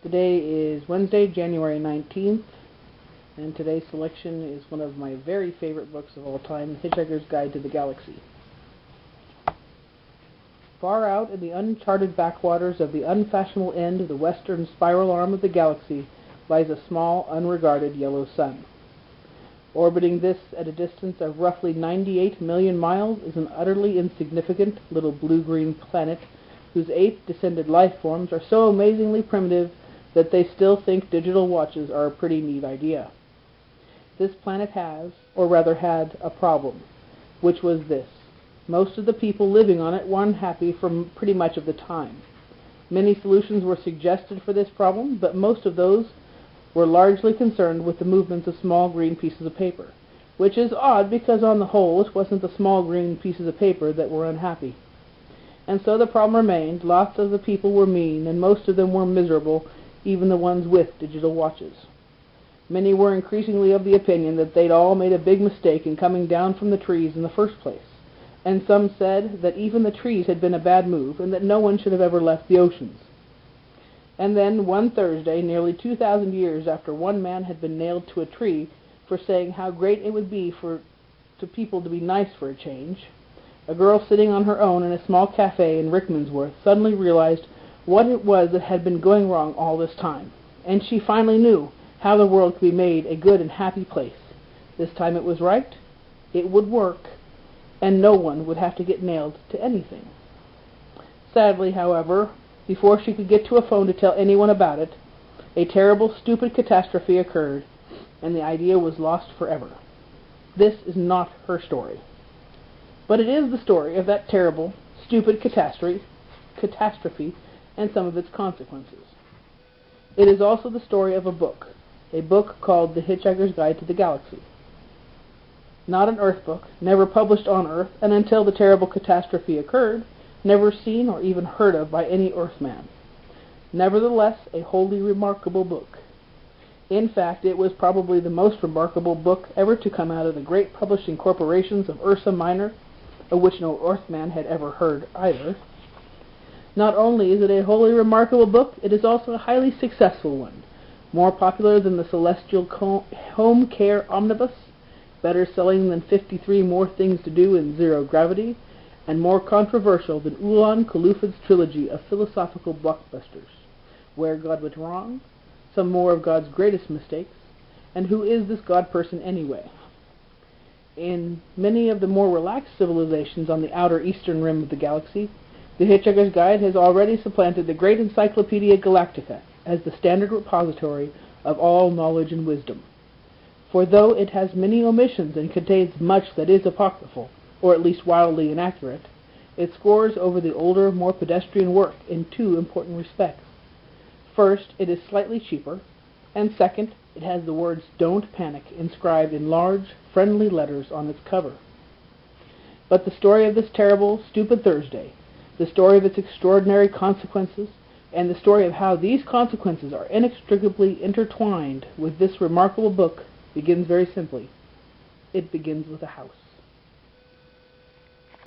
Today is Wednesday, January 19th, and today's selection is one of my very favorite books of all time, Hitchhiker's Guide to the Galaxy. Far out in the uncharted backwaters of the unfashionable end of the western spiral arm of the galaxy lies a small, unregarded yellow sun. Orbiting this at a distance of roughly 98 million miles is an utterly insignificant little blue-green planet whose ape-descended life forms are so amazingly primitive that they still think digital watches are a pretty neat idea. This planet has, or rather had, a problem, which was this. Most of the people living on it were unhappy for pretty much of the time. Many solutions were suggested for this problem, but most of those were largely concerned with the movements of small green pieces of paper, which is odd because on the whole it wasn't the small green pieces of paper that were unhappy. And so the problem remained. Lots of the people were mean, and most of them were miserable, even the ones with digital watches. Many were increasingly of the opinion that they'd all made a big mistake in coming down from the trees in the first place, and some said that even the trees had been a bad move and that no one should have ever left the oceans. And then one Thursday, nearly 2,000 years after one man had been nailed to a tree for saying how great it would be to people to be nice for a change, a girl sitting on her own in a small cafe in Rickmansworth suddenly realized what it was that had been going wrong all this time, and she finally knew how the world could be made a good and happy place. This time it was right, it would work, and no one would have to get nailed to anything. Sadly, however, before she could get to a phone to tell anyone about it, a terrible, stupid catastrophe occurred, and the idea was lost forever. This is not her story. But it is the story of that terrible, stupid catastrophe and some of its consequences. It is also the story of a book called The Hitchhiker's Guide to the Galaxy. Not an Earth book, never published on Earth, and until the terrible catastrophe occurred, never seen or even heard of by any Earthman. Nevertheless, a wholly remarkable book. In fact, it was probably the most remarkable book ever to come out of the great publishing corporations of Ursa Minor, of which no Earthman had ever heard either. Not only is it a wholly remarkable book, it is also a highly successful one, more popular than the Celestial Home Care Omnibus, better selling than 53 More Things to Do in Zero Gravity, and more controversial than Ulan Khulufad's trilogy of philosophical blockbusters, Where God Went Wrong, Some More of God's Greatest Mistakes, and Who Is This God Person Anyway? In many of the more relaxed civilizations on the outer eastern rim of the galaxy, The Hitchhiker's Guide has already supplanted the great Encyclopedia Galactica as the standard repository of all knowledge and wisdom. For though it has many omissions and contains much that is apocryphal, or at least wildly inaccurate, it scores over the older, more pedestrian work in two important respects. First, it is slightly cheaper, and second, it has the words "Don't Panic" inscribed in large, friendly letters on its cover. But the story of this terrible, stupid Thursday, the story of its extraordinary consequences, and the story of how these consequences are inextricably intertwined with this remarkable book begins very simply. It begins with a house.